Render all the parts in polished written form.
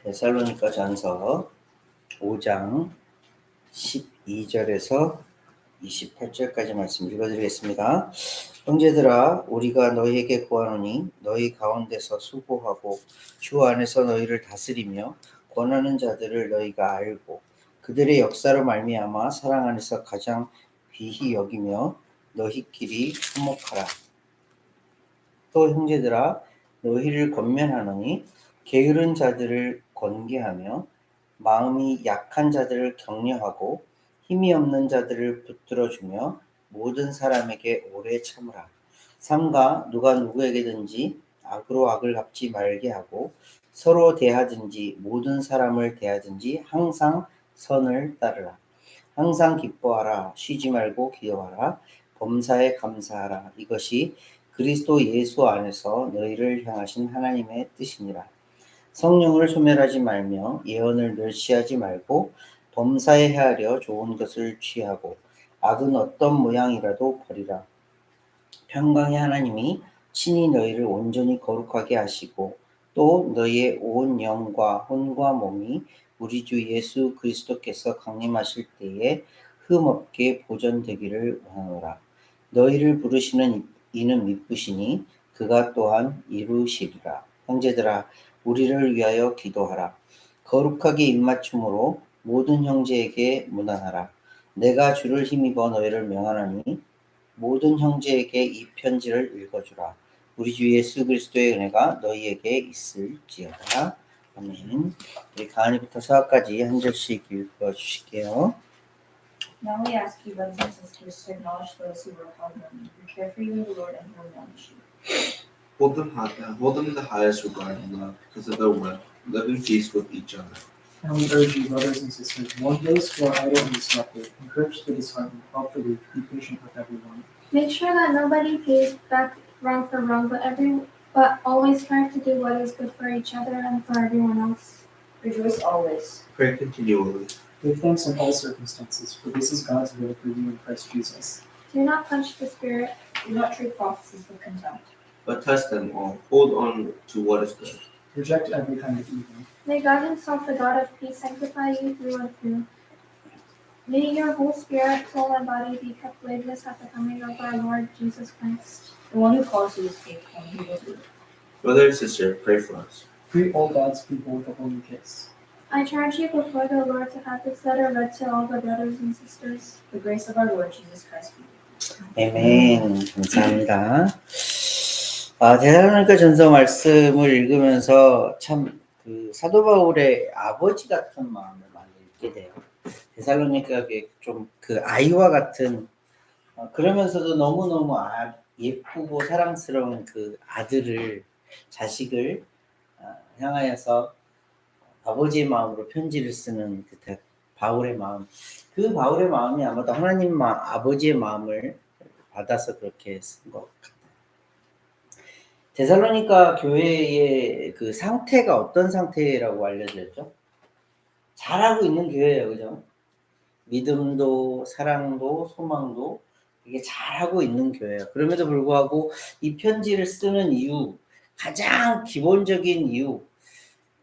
데살로니가 전서 5장 12절에서 28절까지 말씀 읽어드리겠습니다. 형제들아, 우리가 너희에게 구하노니 너희 가운데서 수고하고 주 안에서 너희를 다스리며 권하는 자들을 너희가 알고 그들의 역사로 말미암아 사랑 안에서 가장 귀히 여기며 너희끼리 화목하라. 또 형제들아, 너희를 권면하노니 게으른 자들을 권계하며 마음이 약한 자들을 격려하고 힘이 없는 자들을 붙들어주며 모든 사람에게 오래 참으라. 삼가 누가 누구에게든지 악으로 악을 갚지 말게 하고 서로 대하든지 모든 사람을 대하든지 항상 선을 따르라. 항상 기뻐하라. 쉬지 말고 기도하라. 범사에 감사하라. 이것이 그리스도 예수 안에서 너희를 향하신 하나님의 뜻이니라. 성령을 소멸하지 말며 예언을 멸시하지 말고 범사에 헤아려 좋은 것을 취하고 악은 어떤 모양이라도 버리라. 평강의 하나님이 친히 너희를 온전히 거룩하게 하시고 또 너희의 온 영과 혼과 몸이 우리 주 예수 그리스도께서 강림하실 때에 흠없게 보존되기를 원하노라. 너희를 부르시는 이는 미쁘시니 그가 또한 이루시리라. 형제들아, 우리를 위하여 기도하라. 거룩하게 입맞춤으로 모든 형제에게 문안하라. 내가 주를 힘입어 너희를 명하노니 모든 형제에게 이 편지를 읽어주라. 우리 주 예수 그리스도의 은혜가 너희에게 있을지어다. 아멘. 우리 가은이부터 서까지 한 절씩 읽어주실게요. Now we ask you, brothers and sisters, to acknowledge those who are called on you, who care for you in the Lord and who admonish you. Hold them in the highest regard and love because of their work. Live in peace with each other. And we urge you, brothers and sisters, warn those who are idle and disruptive, encourage the disheartened, help the weak, be patient with everyone. Make sure that nobody pays back wrong for wrong, but always strive to do what is good for each other and for everyone else. Rejoice always. Pray continually. Give thanks in all circumstances, for this is God's will for you in Christ Jesus. Do not quench the spirit. Do not treat prophecies with contempt. But test them all. Hold on to what is good. Reject every kind of evil. May God himself, the God of peace, sanctify you through and through. May your whole spirit, soul, and body be kept blameless at the coming of our Lord Jesus Christ. The one who calls you is faithful, and he will do it. Brother and sister, pray for us. Greet all God's people with a holy kiss. I charge you before the Lord to have this letter read to all the brothers and sisters. The grace of our Lord Jesus Christ be with you. 아멘. 감사합니다. 데살로니가 전서 말씀을 읽으면서 참 그 사도 바울의 아버지 같은 마음을 많이 읽게 돼요. 데살로니가에 좀 그 아이와 같은 그러면서도 너무너무 예쁘고 사랑스러운 그 자식을 향하여서 아버지의 마음으로 편지를 쓰는 그 바울의 마음. 그 바울의 마음이 아마도 하나님 아버지의 마음을 받아서 그렇게 쓴 것 같아요. 데살로니가 교회의 그 상태가 어떤 상태라고 알려졌죠? 잘하고 있는 교회예요, 그죠? 믿음도 사랑도 소망도 이게 잘하고 있는 교회예요. 그럼에도 불구하고 이 편지를 쓰는 이유, 가장 기본적인 이유,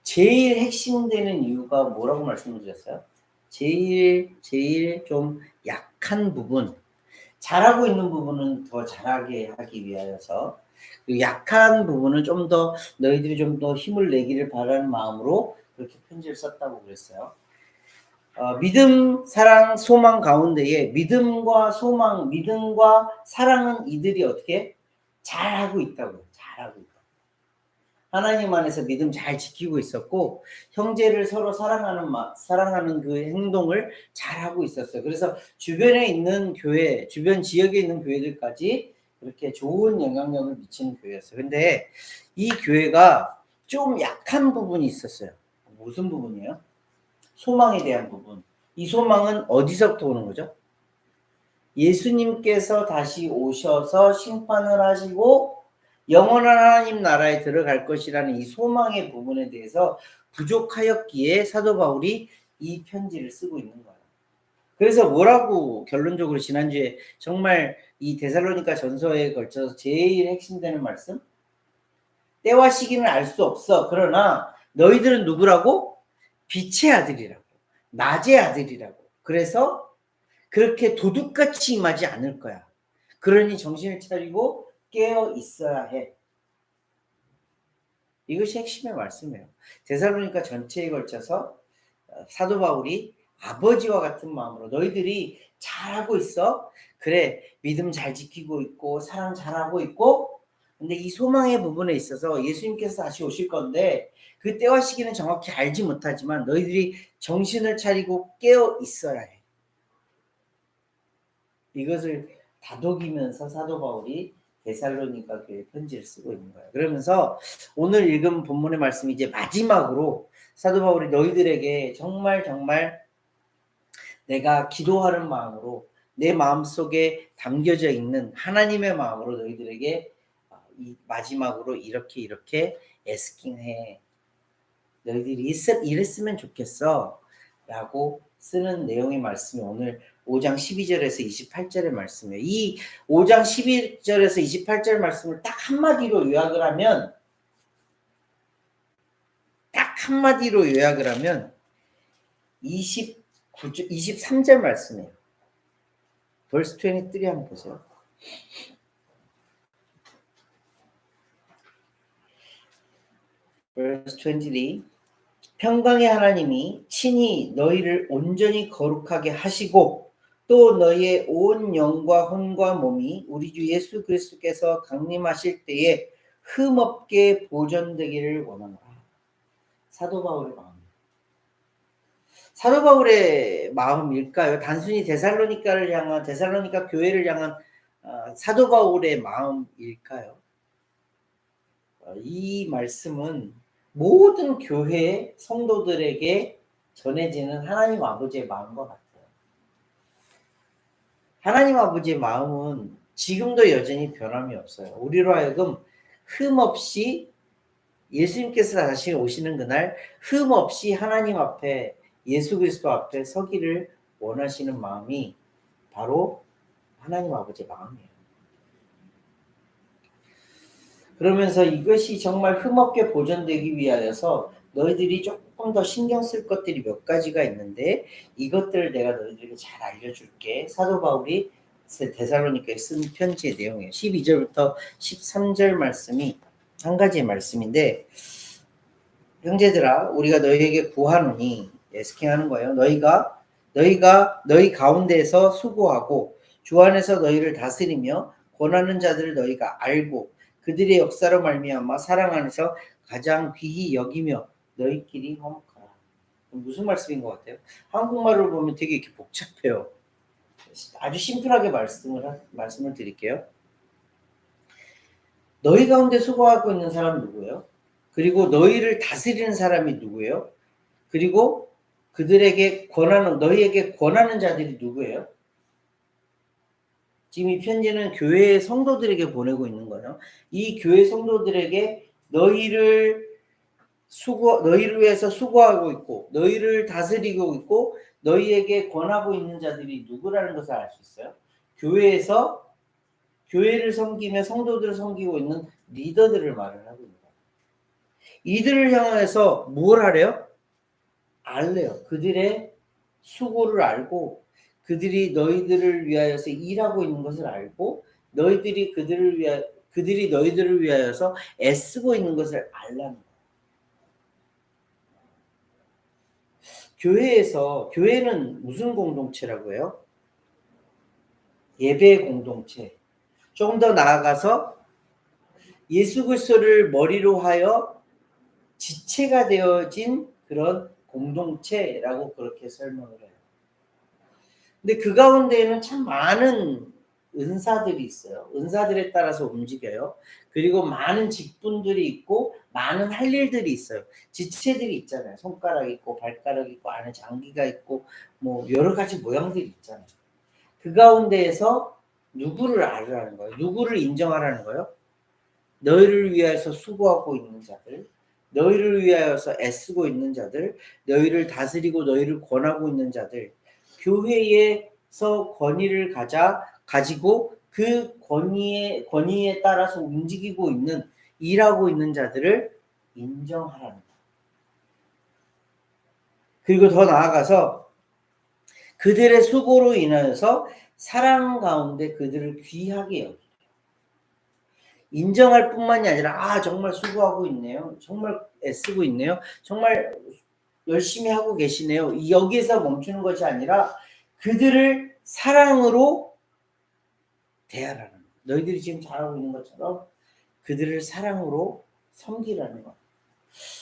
제일 핵심되는 이유가 뭐라고 말씀드렸어요? 제일 좀 약한 부분, 잘하고 있는 부분은 더 잘하게 하기 위하여서 약한 부분은 좀 더 너희들이 좀 더 힘을 내기를 바라는 마음으로 그렇게 편지를 썼다고 그랬어요. 믿음, 사랑, 소망 가운데에 믿음과 소망, 믿음과 사랑은 이들이 어떻게 잘하고 있다고요. 잘하고 있다. 하나님 안에서 믿음 잘 지키고 있었고 형제를 서로 사랑하는 그 행동을 잘하고 있었어요. 그래서 주변에 있는 교회, 주변 지역에 있는 교회들까지 이렇게 좋은 영향력을 미치는 교회였어요. 근데 이 교회가 좀 약한 부분이 있었어요. 무슨 부분이에요? 소망에 대한 부분. 이 소망은 어디서부터 오는 거죠? 예수님께서 다시 오셔서 심판을 하시고 영원한 하나님 나라에 들어갈 것이라는 이 소망의 부분에 대해서 부족하였기에 사도 바울이 이 편지를 쓰고 있는 거예요. 그래서 뭐라고 결론적으로 지난주에 정말 이 데살로니가 전서에 걸쳐서 제일 핵심되는 말씀? 때와 시기는 알 수 없어. 그러나 너희들은 누구라고? 빛의 아들이라고. 낮의 아들이라고. 그래서 그렇게 도둑같이 임하지 않을 거야. 그러니 정신을 차리고 깨어 있어야 해. 이것이 핵심의 말씀이에요. 데살로니가 전체에 걸쳐서 사도 바울이 아버지와 같은 마음으로 너희들이 잘하고 있어. 그래, 믿음 잘 지키고 있고 사랑 잘하고 있고, 근데 이 소망의 부분에 있어서 예수님께서 다시 오실 건데 그 때와 시기는 정확히 알지 못하지만 너희들이 정신을 차리고 깨어 있어야 해. 이것을 다독이면서 사도 바울이 데살로니가 교회 편지를 쓰고 있는 거예요. 그러면서 오늘 읽은 본문의 말씀이 이제 마지막으로 사도 바울이 너희들에게 정말 내가 기도하는 마음으로 내 마음속에 담겨져 있는 하나님의 마음으로 너희들에게 이 마지막으로 이렇게 애스킹해. 너희들이 이랬으면 좋겠어 라고 쓰는 내용의 말씀이 오늘 5장 12절에서 28절의 말씀이에요. 이 5장 12절에서 28절 말씀을 딱 한마디로 요약을 하면 23절 말씀이에요. verse 23 한번 보세요. verse 23 평강의 하나님이 친히 너희를 온전히 거룩하게 하시고 또 너희의 온 영과 혼과 몸이 우리 주 예수 그리스도께서 강림하실 때에 흠없게 보존되기를 원하노라. 사도 바울의 마음. 사도 바울의 마음일까요? 단순히 데살로니가 교회를 향한 사도 바울의 마음일까요? 이 말씀은 모든 교회 성도들에게 전해지는 하나님 아버지의 마음과 같아요. 하나님 아버지의 마음은 지금도 여전히 변함이 없어요. 우리로 하여금 흠없이 예수님께서 다시 오시는 그날 흠없이 하나님 앞에 예수 그리스도 앞에 서기를 원하시는 마음이 바로 하나님 아버지의 마음이에요. 그러면서 이것이 정말 흠없게 보존되기 위하여서 너희들이 조금 더 신경 쓸 것들이 몇 가지가 있는데 이것들을 내가 너희들에게 잘 알려줄게. 사도 바울이 데살로니가에 쓴 편지의 내용이에요. 12절부터 13절 말씀이 한 가지의 말씀인데, 형제들아 우리가 너희에게 구하노니, 에스킹하는 거예요. 너희가 너희 가운데에서 수고하고 주 안에서 너희를 다스리며 권하는 자들을 너희가 알고 그들의 역사로 말미암아 사랑 안에서 가장 귀히 여기며 너희끼리 화목하라. 무슨 말씀인 것 같아요? 한국말로 보면 되게 이렇게 복잡해요. 아주 심플하게 말씀을 드릴게요. 너희 가운데 수고하고 있는 사람은 누구예요? 그리고 너희를 다스리는 사람이 누구예요? 그리고 너희에게 권하는 자들이 누구예요? 지금 이 편지는 교회 성도들에게 보내고 있는 거예요. 이 교회 성도들에게 너희를 위해서 수고하고 있고 너희를 다스리고 있고 너희에게 권하고 있는 자들이 누구라는 것을 알 수 있어요. 교회에서 교회를 섬기며 성도들을 섬기고 있는 리더들을 말을 하고 있는 거예요. 이들을 향해서 뭘 하래요? 알래요. 그들의 수고를 알고 그들이 너희들을 위하여서 일하고 있는 것을 알고 그들이 너희들을 위하여서 애쓰고 있는 것을 알라는 거예요. 교회는 무슨 공동체라고 해요? 예배 공동체. 좀 더 나아가서 예수 그리스도를 머리로 하여 지체가 되어진 그런 공동체라고 그렇게 설명을 해요. 근데 그 가운데에는 참 많은 은사들이 있어요. 은사들에 따라서 움직여요. 그리고 많은 직분들이 있고 많은 할 일들이 있어요. 지체들이 있잖아요. 손가락 있고 발가락 있고 안에 장기가 있고 뭐 여러 가지 모양들이 있잖아요. 그 가운데에서 누구를 알으라는 거예요? 누구를 인정하라는 거예요? 너희를 위하여서 수고하고 있는 자들, 너희를 위하여서 애쓰고 있는 자들, 너희를 다스리고 너희를 권하고 있는 자들, 교회에서 권위를 가지고 그 권위에 따라서 움직이고 있는 일하고 있는 자들을 인정하라는 거예요. 그리고 더 나아가서 그들의 수고로 인하여서 사랑 가운데 그들을 귀하게 여기고 인정할 뿐만이 아니라 정말 수고하고 있네요. 정말 애쓰고 있네요. 정말 열심히 하고 계시네요. 여기에서 멈추는 것이 아니라 그들을 사랑으로 대하라는 거예요. 너희들이 지금 잘하고 있는 것처럼 그들을 사랑으로 섬기라는 것.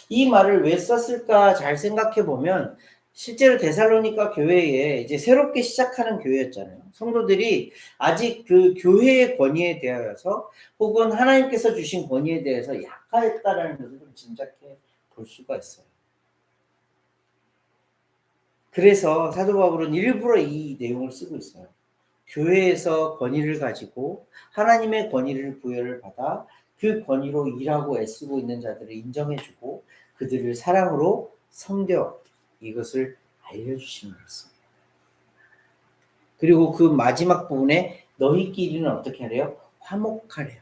이 말을 왜 썼을까 잘 생각해 보면 실제로 데살로니가 교회에 이제 새롭게 시작하는 교회였잖아요. 성도들이 아직 그 교회의 권위에 대하여서 혹은 하나님께서 주신 권위에 대해서 약하였다라는 것을 좀 짐작해 볼 수가 있어요. 그래서 사도 바울은 일부러 이 내용을 쓰고 있어요. 교회에서 권위를 가지고 하나님의 권위를 부여를 받아 그 권위로 일하고 애쓰고 있는 자들을 인정해주고 그들을 사랑으로 섬겨 이것을 알려주시는 말씀이에요. 그리고 그 마지막 부분에 너희끼리는 어떻게 하래요? 화목하래요.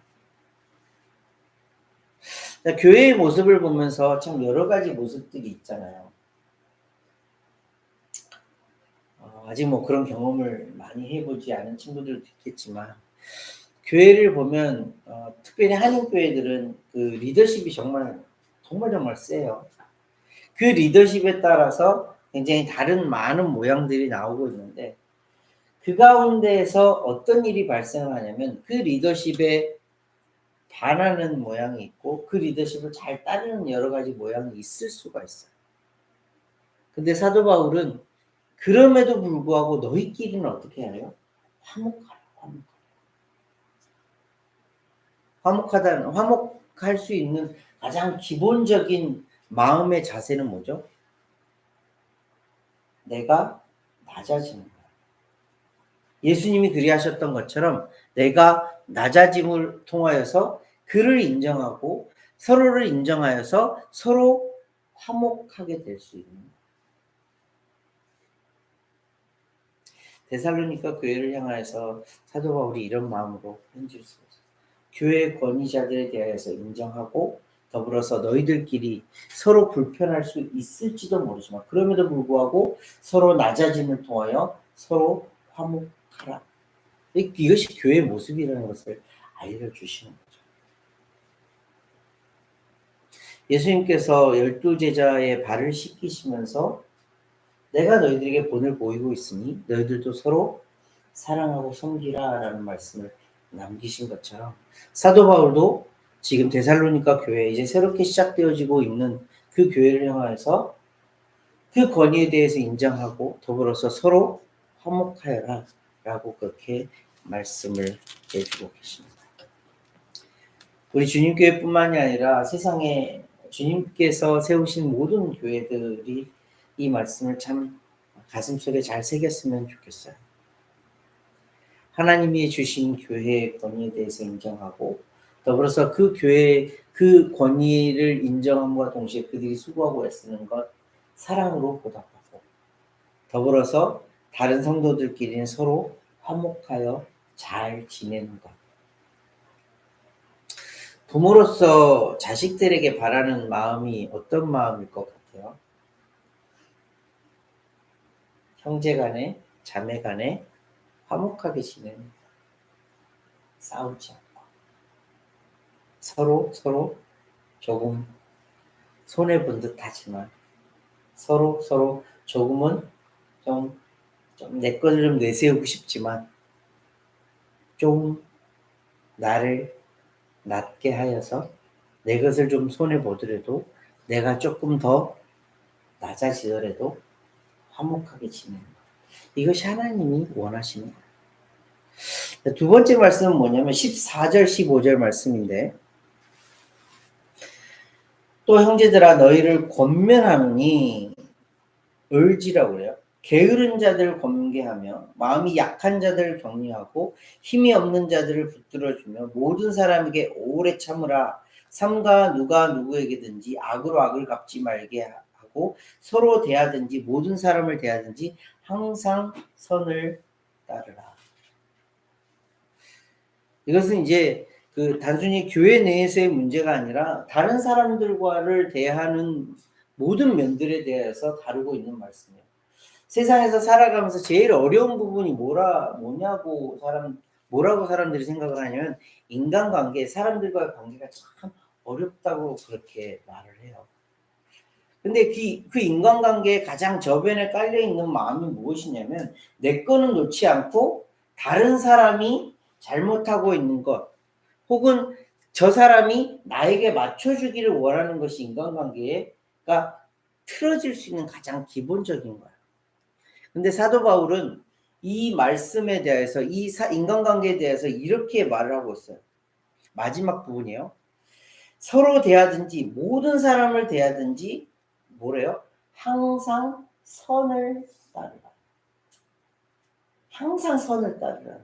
자, 교회의 모습을 보면서 참 여러 가지 모습들이 있잖아요. 아직 뭐 그런 경험을 많이 해보지 않은 친구들도 있겠지만 교회를 보면 특별히 한인교회들은 그 리더십이 정말 세요. 그 리더십에 따라서 굉장히 다른 많은 모양들이 나오고 있는데 그 가운데에서 어떤 일이 발생하냐면 그 리더십에 반하는 모양이 있고 그 리더십을 잘 따르는 여러 가지 모양이 있을 수가 있어요. 근데 사도 바울은 그럼에도 불구하고 너희끼리는 어떻게 해요? 화목하라. 화목할 수 있는 가장 기본적인 마음의 자세는 뭐죠? 내가 낮아지는 거야. 예수님이 그리하셨던 것처럼 내가 낮아짐을 통하여서 그를 인정하고 서로를 인정하여서 서로 화목하게 될 수 있는 거야. 데살로니가 교회를 향하여서 사도 바울이 이런 마음으로 편지를 쓰고 있어요. 교회 권위자들에 대해서 인정하고 더불어서 너희들끼리 서로 불편할 수 있을지도 모르지만 그럼에도 불구하고 서로 낮아짐을 통하여 서로 화목하라. 이것이 교회의 모습이라는 것을 알려주시는 거죠. 예수님께서 12제자의 발을 씻기시면서 내가 너희들에게 본을 보이고 있으니 너희들도 서로 사랑하고 섬기라 라는 말씀을 남기신 것처럼 사도 바울도 지금 데살로니가 교회 이제 새롭게 시작되어지고 있는 그 교회를 향해서 그 권위에 대해서 인정하고 더불어서 서로 화목하여라 라고 그렇게 말씀을 해주고 계십니다. 우리 주님교회뿐만이 아니라 세상에 주님께서 세우신 모든 교회들이 이 말씀을 참 가슴속에 잘 새겼으면 좋겠어요. 하나님이 주신 교회의 권위에 대해서 인정하고 더불어서 그 교회의 그 권위를 인정함과 동시에 그들이 수고하고 애쓰는 것 사랑으로 보답하고 더불어서 다른 성도들끼리는 서로 화목하여 잘 지내는 것. 부모로서 자식들에게 바라는 마음이 어떤 마음일 것 같아요? 형제간에 자매간에 화목하게 지내는 싸우지 않고 서로 조금 손해본 듯 하지만 서로 조금은 좀 내 것을 좀 내세우고 싶지만 좀 나를 낮게 하여서 내 것을 좀 손해보더라도 내가 조금 더 낮아지더라도 화목하게 지내는 것. 이것이 하나님이 원하시는 거예요. 두 번째 말씀은 뭐냐면 14절 15절 말씀인데 또 형제들아 너희를 권면하노니 을지라고 그래요. 게으른 자들을 권계하며 마음이 약한 자들을 격려하고 힘이 없는 자들을 붙들어주며 모든 사람에게 오래 참으라. 삼가 누가 누구에게든지 악으로 악을 갚지 말게 하고 서로 대하든지 모든 사람을 대하든지 항상 선을 따르라. 이것은 이제 그 단순히 교회 내에서의 문제가 아니라 다른 사람들과를 대하는 모든 면들에 대해서 다루고 있는 말씀이에요. 세상에서 살아가면서 제일 어려운 부분이 뭐냐고 뭐라고 사람들이 생각을 하냐면 인간관계, 사람들과의 관계가 참 어렵다고 그렇게 말을 해요. 근데 그 인간관계에 가장 저변에 깔려 있는 마음이 무엇이냐면 내 거는 놓지 않고 다른 사람이 잘못하고 있는 것, 혹은 저 사람이 나에게 맞춰주기를 원하는 것이 인간관계가 틀어질 수 있는 가장 기본적인 거예요. 근데 사도 바울은 이 말씀에 대해서, 인간관계에 대해서 이렇게 말을 하고 있어요. 마지막 부분이에요. 서로 대하든지 모든 사람을 대하든지 뭐래요? 항상 선을 따르라. 항상 선을 따르라.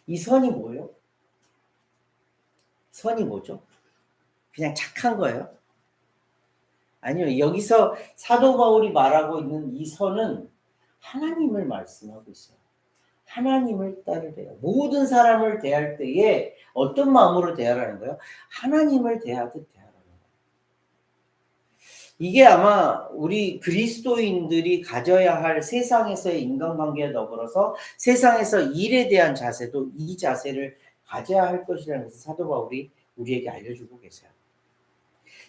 이 선이 뭐예요? 선이 뭐죠? 그냥 착한 거예요? 아니요. 여기서 사도 바울이 말하고 있는 이 선은 하나님을 말씀하고 있어요. 하나님을 따르래요. 모든 사람을 대할 때에 어떤 마음으로 대하라는 거예요? 하나님을 대하듯 대하라는 거예요. 이게 아마 우리 그리스도인들이 가져야 할 세상에서의 인간관계에 더불어서 세상에서 일에 대한 자세도 이 자세를 가져야 할 것이라는 것을 사도 바울이 우리에게 알려주고 계세요.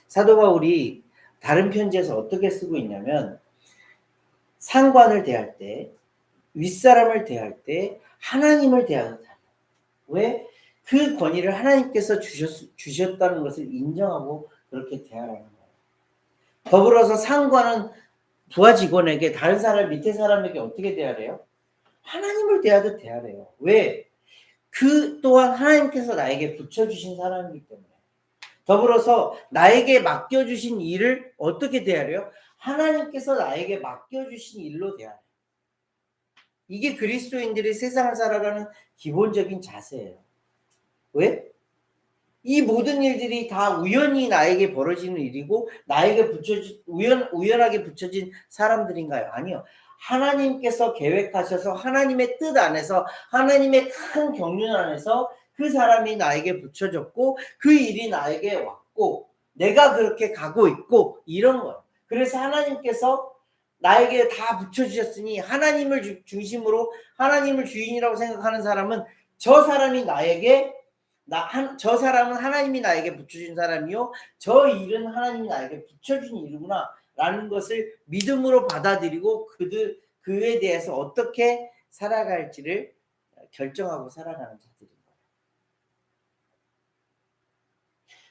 사도 바울이 다른 편지에서 어떻게 쓰고 있냐면 상관을 대할 때, 윗사람을 대할 때 하나님을 대하듯 하라. 왜? 그 권위를 하나님께서 주셨다는 것을 인정하고 그렇게 대하라는 거예요. 더불어서 상관은 부하 직원에게, 다른 사람, 밑에 사람에게 어떻게 대하래요? 하나님을 대하듯 대하래요. 왜? 그 또한 하나님께서 나에게 붙여주신 사람이기 때문에. 더불어서 나에게 맡겨주신 일을 어떻게 대하래요? 하나님께서 나에게 맡겨주신 일로 대하래요. 이게 그리스도인들이 세상을 살아가는 기본적인 자세예요. 왜? 이 모든 일들이 다 우연히 나에게 벌어지는 일이고 나에게 우연하게 붙여진 사람들인가요? 아니요. 하나님께서 계획하셔서 하나님의 뜻 안에서, 하나님의 큰 경륜 안에서 그 사람이 나에게 붙여졌고 그 일이 나에게 왔고 내가 그렇게 가고 있고 이런 거예요. 그래서 하나님께서 나에게 다 붙여주셨으니 하나님을 중심으로, 하나님을 주인이라고 생각하는 사람은 저 사람이 저 사람은 하나님이 나에게 붙여준 사람이요, 저 일은 하나님이 나에게 붙여준 일이구나 라는 것을 믿음으로 받아들이고 그에 대해서 어떻게 살아갈지를 결정하고 살아가는 자들인 거예요.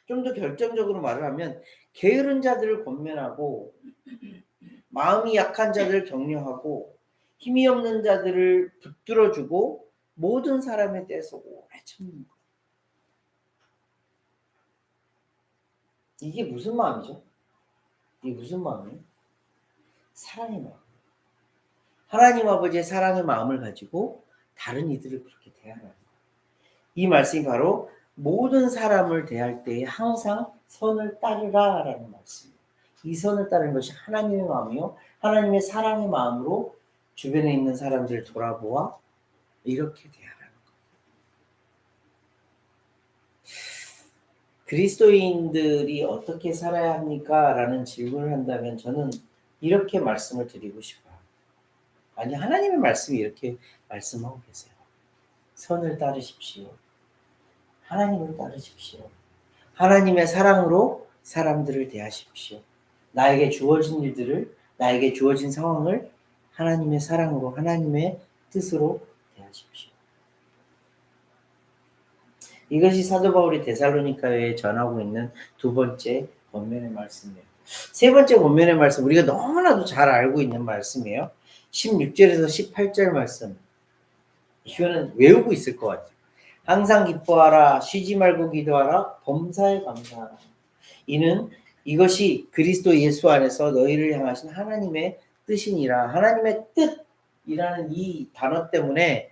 좀 더 결정적으로 말을 하면 게으른 자들을 권면하고 마음이 약한 자들을 격려하고 힘이 없는 자들을 붙들어주고 모든 사람에 대해서 오래 참는 거예요. 이게 무슨 마음이죠? 이게 무슨 마음이에요? 사랑의 마음. 하나님 아버지의 사랑의 마음을 가지고 다른 이들을 그렇게 대하라는 거예요. 이 말씀이 바로 모든 사람을 대할 때에 항상 선을 따르라라는 말씀이에요. 이 선을 따르는 것이 하나님의 마음이요, 하나님의 사랑의 마음으로 주변에 있는 사람들을 돌아보아 이렇게 대하라는 거예요. 그리스도인들이 어떻게 살아야 합니까? 라는 질문을 한다면 저는 이렇게 말씀을 드리고 싶어요. 아니, 하나님의 말씀이 이렇게 말씀하고 계세요. 선을 따르십시오. 하나님을 따르십시오. 하나님의 사랑으로 사람들을 대하십시오. 나에게 주어진 일들을, 나에게 주어진 상황을 하나님의 사랑으로, 하나님의 뜻으로 대하십시오. 이것이 사도 바울이 데살로니가에 전하고 있는 두 번째 권면의 말씀이에요. 세 번째 권면의 말씀, 우리가 너무나도 잘 알고 있는 말씀이에요. 16절에서 18절 말씀. 이거는 외우고 있을 것 같아요. 항상 기뻐하라, 쉬지 말고 기도하라, 범사에 감사하라. 이것이 그리스도 예수 안에서 너희를 향하신 하나님의 뜻이니라. 하나님의 뜻이라는 이 단어 때문에,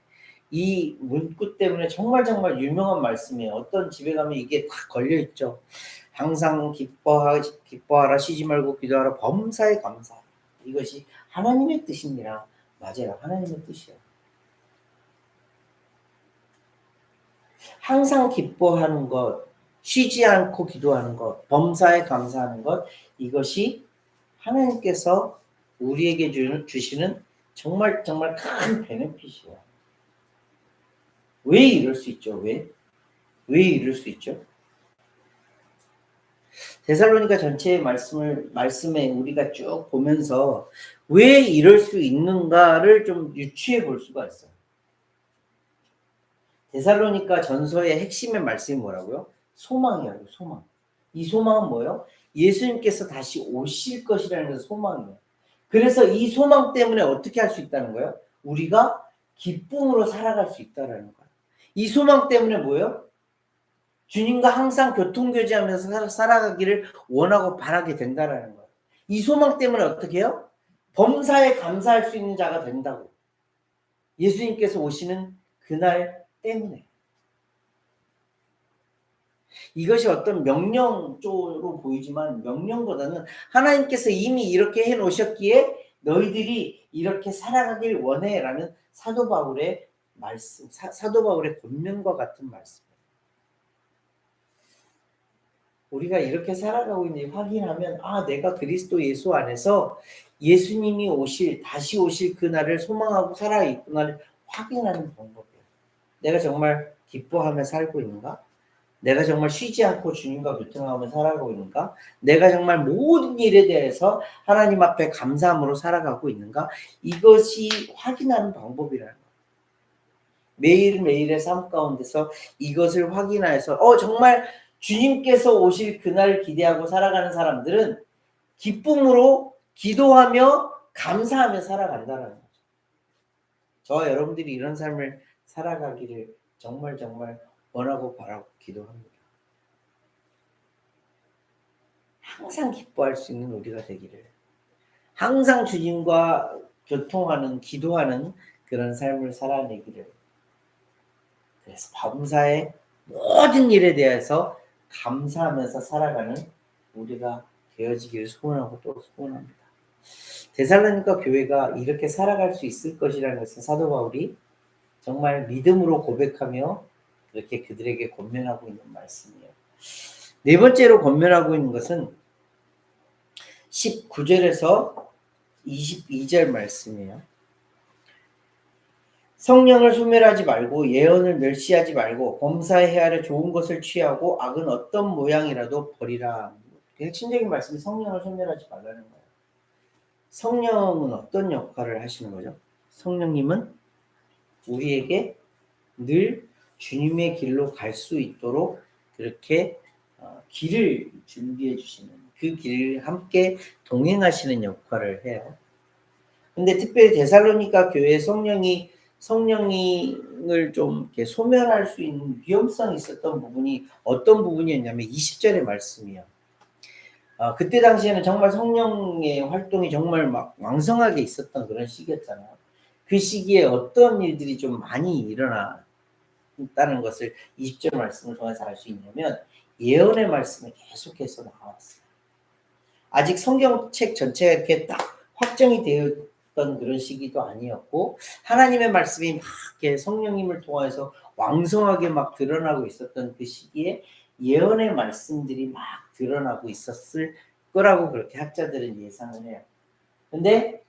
이 문구 때문에 정말 유명한 말씀이에요. 어떤 집에 가면 이게 딱 걸려 있죠. 항상 기뻐하라, 쉬지 말고 기도하라, 범사에 감사하라. 이것이 하나님의 뜻이니라. 맞아요. 하나님의 뜻이에요. 항상 기뻐하는 것, 쉬지 않고 기도하는 것, 범사에 감사하는 것, 이것이 하나님께서 우리에게 주시는 정말 큰 베네핏이에요. 왜 이럴 수 있죠? 왜 이럴 수 있죠? 데살로니가 전체의 말씀에 우리가 쭉 보면서 왜 이럴 수 있는가를 좀 유추해 볼 수가 있어요. 데살로니가 전서의 핵심의 말씀이 뭐라고요? 소망이라고요, 소망. 이 소망은 뭐예요? 예수님께서 다시 오실 것이라는 것이 소망이에요. 그래서 이 소망 때문에 어떻게 할 수 있다는 거예요? 우리가 기쁨으로 살아갈 수 있다는 거예요. 이 소망 때문에 뭐예요? 주님과 항상 교통교제하면서 살아가기를 원하고 바라게 된다는 거예요. 이 소망 때문에 어떻게 해요? 범사에 감사할 수 있는 자가 된다고. 예수님께서 오시는 그날 때문에. 이것이 어떤 명령조로 보이지만 명령보다는 하나님께서 이미 이렇게 해놓으셨기에 너희들이 이렇게 살아가길 원해라는 사도 바울의 말씀, 사도 바울의 권면과 같은 말씀. 우리가 이렇게 살아가고 있는지 확인하면 내가 그리스도 예수 안에서 예수님이 다시 오실 그날을 소망하고 살아있구나를 확인하는 방법이에요. 내가 정말 기뻐하며 살고 있는가? 내가 정말 쉬지 않고 주님과 교통하며 살아가고 있는가? 내가 정말 모든 일에 대해서 하나님 앞에 감사함으로 살아가고 있는가? 이것이 확인하는 방법이라는 거예요. 매일매일의 삶 가운데서 이것을 확인하여서 정말 주님께서 오실 그날을 기대하고 살아가는 사람들은 기쁨으로 기도하며 감사하며 살아간다는 거죠. 저와 여러분들이 이런 삶을 살아가기를 정말 원하고 바라고 기도합니다. 항상 기뻐할 수 있는 우리가 되기를, 항상 주님과 교통하는, 기도하는 그런 삶을 살아내기를, 그래서 범사의 모든 일에 대해서 감사하면서 살아가는 우리가 되어지기를 소원하고 또 소원합니다. 데살로니가 교회가 이렇게 살아갈 수 있을 것이라는 것은 사도 바울이 정말 믿음으로 고백하며 이렇게 그들에게 권면하고 있는 말씀이에요. 네 번째로 권면하고 있는 것은 19절에서 22절 말씀이에요. 성령을 소멸하지 말고 예언을 멸시하지 말고 범사에 헤아려 좋은 것을 취하고 악은 어떤 모양이라도 버리라. 핵심적인 말씀이 성령을 소멸하지 말라는 거예요. 성령은 어떤 역할을 하시는 거죠? 성령님은 우리에게 늘 주님의 길로 갈 수 있도록 그렇게 길을 준비해 주시는, 그 길을 함께 동행하시는 역할을 해요. 근데 특별히 데살로니가 교회에 성령을 좀 이렇게 소멸할 수 있는 위험성이 있었던 부분이 어떤 부분이었냐면 20절의 말씀이에요. 그때 당시에는 정말 성령의 활동이 정말 막 왕성하게 있었던 그런 시기였잖아요. 그 시기에 어떤 일들이 좀 많이 일어났다는 것을 20절 말씀을 통해서 알 수 있냐면 예언의 말씀이 계속해서 나왔어요. 아직 성경책 전체가 이렇게 딱 확정이 되었던 그런 시기도 아니었고 하나님의 말씀이 막 이렇게 성령님을 통해서 왕성하게 막 드러나고 있었던 그 시기에 예언의 말씀들이 막 드러나고 있었을 거라고 그렇게 학자들은 예상을 해요. 근데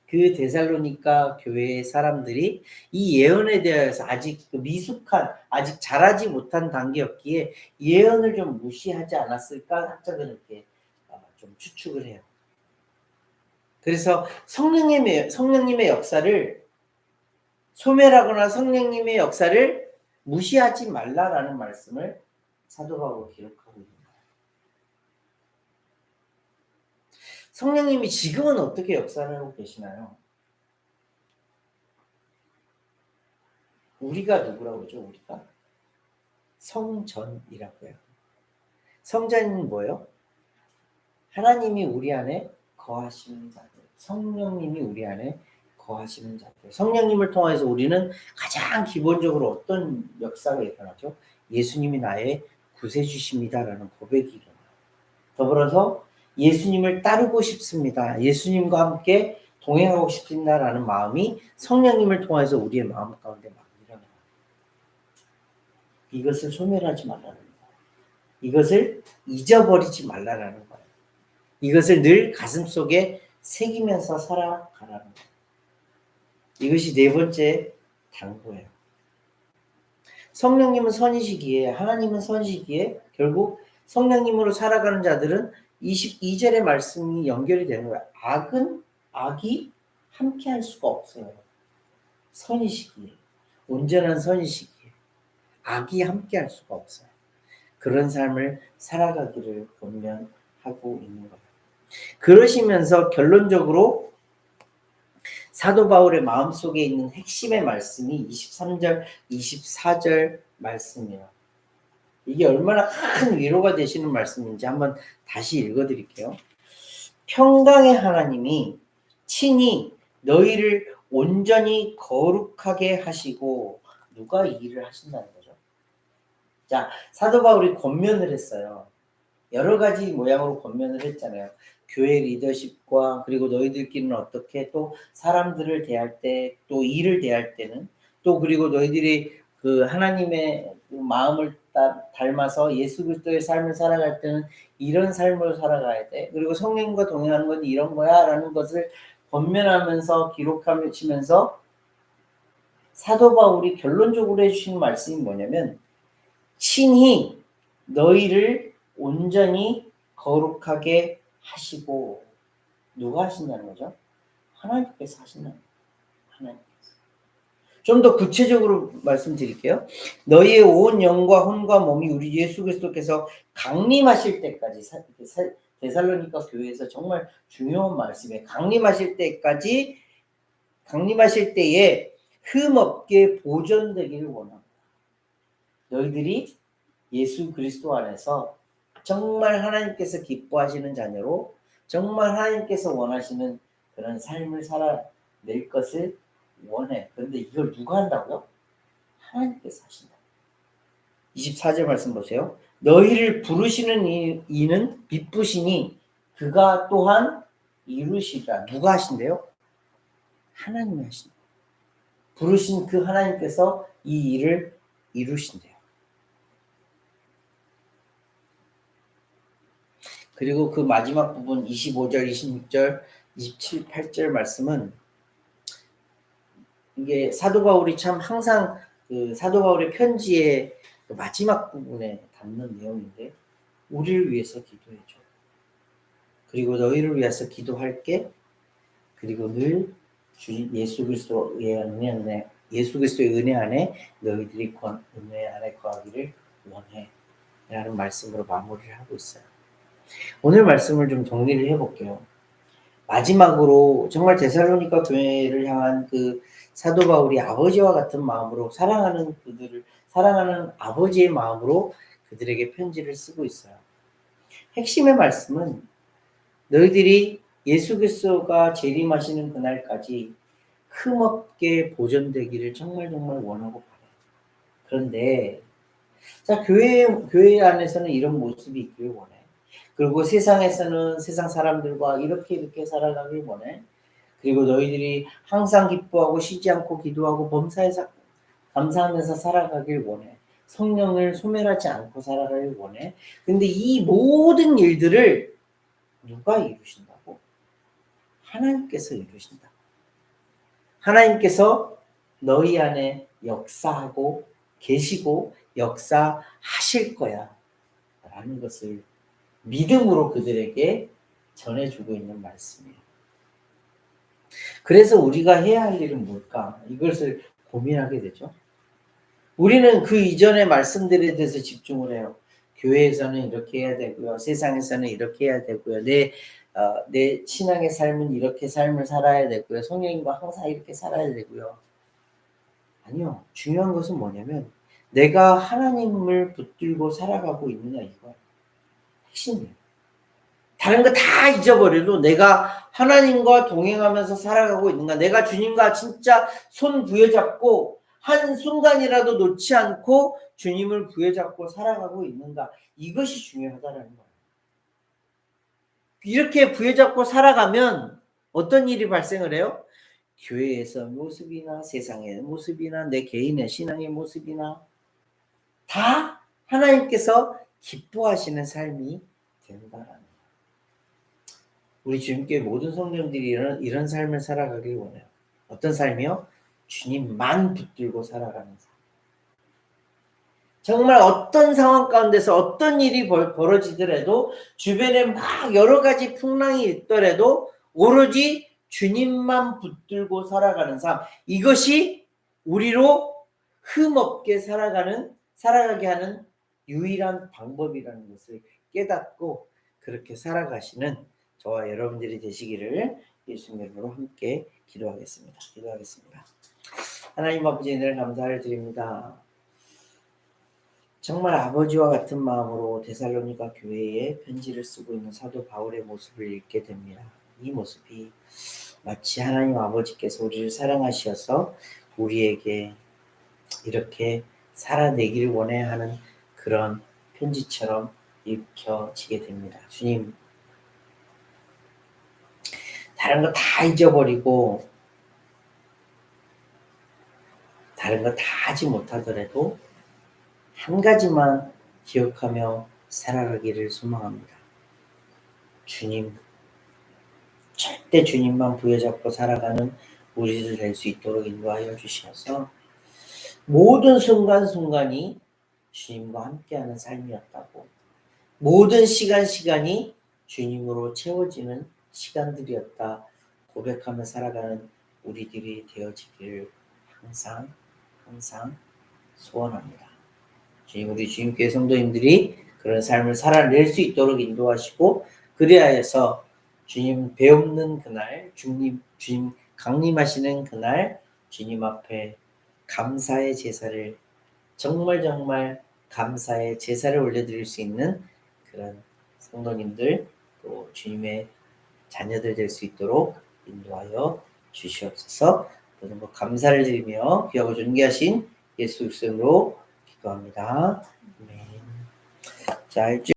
그 데살로니가 교회의 사람들이 이 예언에 대해서 아직 미숙한, 아직 자라지 못한 단계였기에 예언을 좀 무시하지 않았을까 학자들은 이렇게 좀 추측을 해요. 그래서 성령님의 역사를 소멸하거나 성령님의 역사를 무시하지 말라라는 말씀을 사도 바울이 기록하고 있는 거예요. 성령님이 지금은 어떻게 역사를 하고 계시나요? 우리가 누구라고 그러죠? 우리가 성전이라고 해요. 성전은 뭐예요? 하나님이 우리 안에 거하시는 자들, 성령님이 우리 안에 거하시는 자들. 성령님을 통해서 우리는 가장 기본적으로 어떤 역사가 일어나죠? 예수님이 나의 구세주십니다라는 고백이 일어나요. 더불어서 예수님을 따르고 싶습니다. 예수님과 함께 동행하고 싶습니다라는 마음이 성령님을 통해서 우리의 마음 가운데 막 일어나요. 이것을 소멸하지 말라는 거예요. 이것을 잊어버리지 말라는 거예요. 이것을 늘 가슴속에 새기면서 살아가라는 거예요. 이것이 네 번째 당부예요. 성령님은 선이시기에, 하나님은 선이시기에 결국 성령님으로 살아가는 자들은 22절의 말씀이 연결이 되는 거예요. 악이 함께 할 수가 없어요. 선이시기에, 온전한 선이시기에 악이 함께 할 수가 없어요. 그런 삶을 살아가기를 권면하고 있는 거예요. 그러시면서 결론적으로 사도 바울의 마음속에 있는 핵심의 말씀이 23절, 24절 말씀이에요. 이게 얼마나 큰 위로가 되시는 말씀인지 한번 다시 읽어드릴게요. 평강의 하나님이 친히 너희를 온전히 거룩하게 하시고, 누가 이 일을 하신다는 거죠? 자, 사도 바울이 권면을 했어요. 여러 가지 모양으로 권면을 했잖아요. 교회 리더십과 그리고 너희들끼리는 어떻게 또 사람들을 대할 때, 또 일을 대할 때는, 또 그리고 너희들이 그 하나님의 그 마음을 닮아서 예수 그리스도의 삶을 살아갈 때는 이런 삶을 살아가야 돼. 그리고 성령과 동행하는 건 이런 거야 라는 것을 권면하면서 기록하시면서 사도 바울이 결론적으로 해주신 말씀이 뭐냐면, 친히 너희를 온전히 거룩하게 하시고, 누가 하신다는 거죠? 하나님께서 하신다는 거예요. 하나님께서. 좀 더 구체적으로 말씀드릴게요. 너희의 온 영과 혼과 몸이 우리 예수 그리스도께서 강림하실 때까지, 데살로니가 교회에서 정말 중요한 말씀이에요. 강림하실 때에 흠없게 보존되기를 원합니다. 너희들이 예수 그리스도 안에서 정말 하나님께서 기뻐하시는 자녀로, 정말 하나님께서 원하시는 그런 삶을 살아낼 것을 원해. 그런데 이걸 누가 한다고요? 하나님께서 하신다. 24절 말씀 보세요. 너희를 부르시는 이는 기쁘시니 그가 또한 이루시리라. 누가 하신대요? 하나님이 하신다. 부르신 그 하나님께서 이 일을 이루신대요. 그리고 그 마지막 부분 25절, 26절, 27, 8절 말씀은 이게 사도 바울이 참 항상 그 사도 바울의 편지의 그 마지막 부분에 담는 내용인데, 우리를 위해서 기도해줘. 그리고 너희를 위해서 기도할게. 그리고 늘 예수 그리스도의 은혜 안에 너희들이 은혜 안에 거하기를 원해. 라는 말씀으로 마무리를 하고 있어요. 오늘 말씀을 좀 정리를 해볼게요. 마지막으로 정말 데살로니가 교회를 향한 그 사도 바울이 아버지와 같은 마음으로 사랑하는 아버지의 마음으로 그들에게 편지를 쓰고 있어요. 핵심의 말씀은 너희들이 예수 그리스도가 재림하시는 그날까지 흠없게 보존되기를 정말 원하고 바라요. 그런데 자, 교회 안에서는 이런 모습이 있기를 원해. 그리고 세상에서는 세상 사람들과 이렇게 살아가길 원해. 그리고 너희들이 항상 기뻐하고 쉬지 않고 기도하고 범사에서 감사하면서 살아가길 원해. 성령을 소멸하지 않고 살아가길 원해. 근데 이 모든 일들을 누가 이루신다고? 하나님께서 이루신다. 하나님께서 너희 안에 역사하고 계시고 역사하실 거야 라는 것을 믿음으로 그들에게 전해주고 있는 말씀이에요. 그래서 우리가 해야 할 일은 뭘까? 이것을 고민하게 되죠. 우리는 그 이전의 말씀들에 대해서 집중을 해요. 교회에서는 이렇게 해야 되고요. 세상에서는 이렇게 해야 되고요. 내 신앙의 삶은 이렇게 삶을 살아야 되고요. 성령님과 항상 이렇게 살아야 되고요. 아니요. 중요한 것은 뭐냐면 내가 하나님을 붙들고 살아가고 있느냐 이거예요. 핵심이에요. 다른 거 다 잊어버려도 내가 하나님과 동행하면서 살아가고 있는가, 내가 주님과 진짜 손 부여잡고 한 순간이라도 놓지 않고 주님을 부여잡고 살아가고 있는가, 이것이 중요하다는 거예요. 이렇게 부여잡고 살아가면 어떤 일이 발생을 해요? 교회에서 모습이나 세상의 모습이나 내 개인의 신앙의 모습이나 다 하나님께서 기뻐하시는 삶이 된다라는 거예요. 우리 주님께 모든 성도님들이 이런 삶을 살아가길 원해요. 어떤 삶이요? 주님만 붙들고 살아가는 삶. 정말 어떤 상황 가운데서 어떤 일이 벌어지더라도 주변에 막 여러 가지 풍랑이 있더라도 오로지 주님만 붙들고 살아가는 삶. 이것이 우리로 흠없게 살아가게 하는 유일한 방법이라는 것을 깨닫고 그렇게 살아가시는 저와 여러분들이 되시기를 예수님 이름으로 함께 기도하겠습니다. 하나님 아버지 늘 감사를 드립니다. 정말 아버지와 같은 마음으로 데살로니가 교회에 편지를 쓰고 있는 사도 바울의 모습을 읽게 됩니다. 이 모습이 마치 하나님 아버지께서 우리를 사랑하셔서 우리에게 이렇게 살아내기를 원해 하는 그런 편지처럼 읽혀지게 됩니다. 주님, 다른 거 다 잊어버리고 다른 거 다 하지 못하더라도 한 가지만 기억하며 살아가기를 소망합니다. 주님, 절대 주님만 부여잡고 살아가는 우리들 될 수 있도록 인도하여 주시어서 모든 순간순간이 주님과 함께하는 삶이었다고, 모든 시간이 주님으로 채워지는 시간들이었다 고백하며 살아가는 우리들이 되어지기를 항상 소원합니다. 주님, 우리 주님께 성도님들이 그런 삶을 살아낼 수 있도록 인도하시고 그리하여서 주님 배없는 그날, 주님 강림하시는 그날 주님 앞에 감사의 제사를 정말 감사의 제사를 올려드릴 수 있는 그런 성도님들 또 주님의 자녀들 될 수 있도록 인도하여 주시옵소서. 모든 것 감사를 드리며 귀하고 존귀하신 예수 그리스도로 기도합니다. 아멘. 자,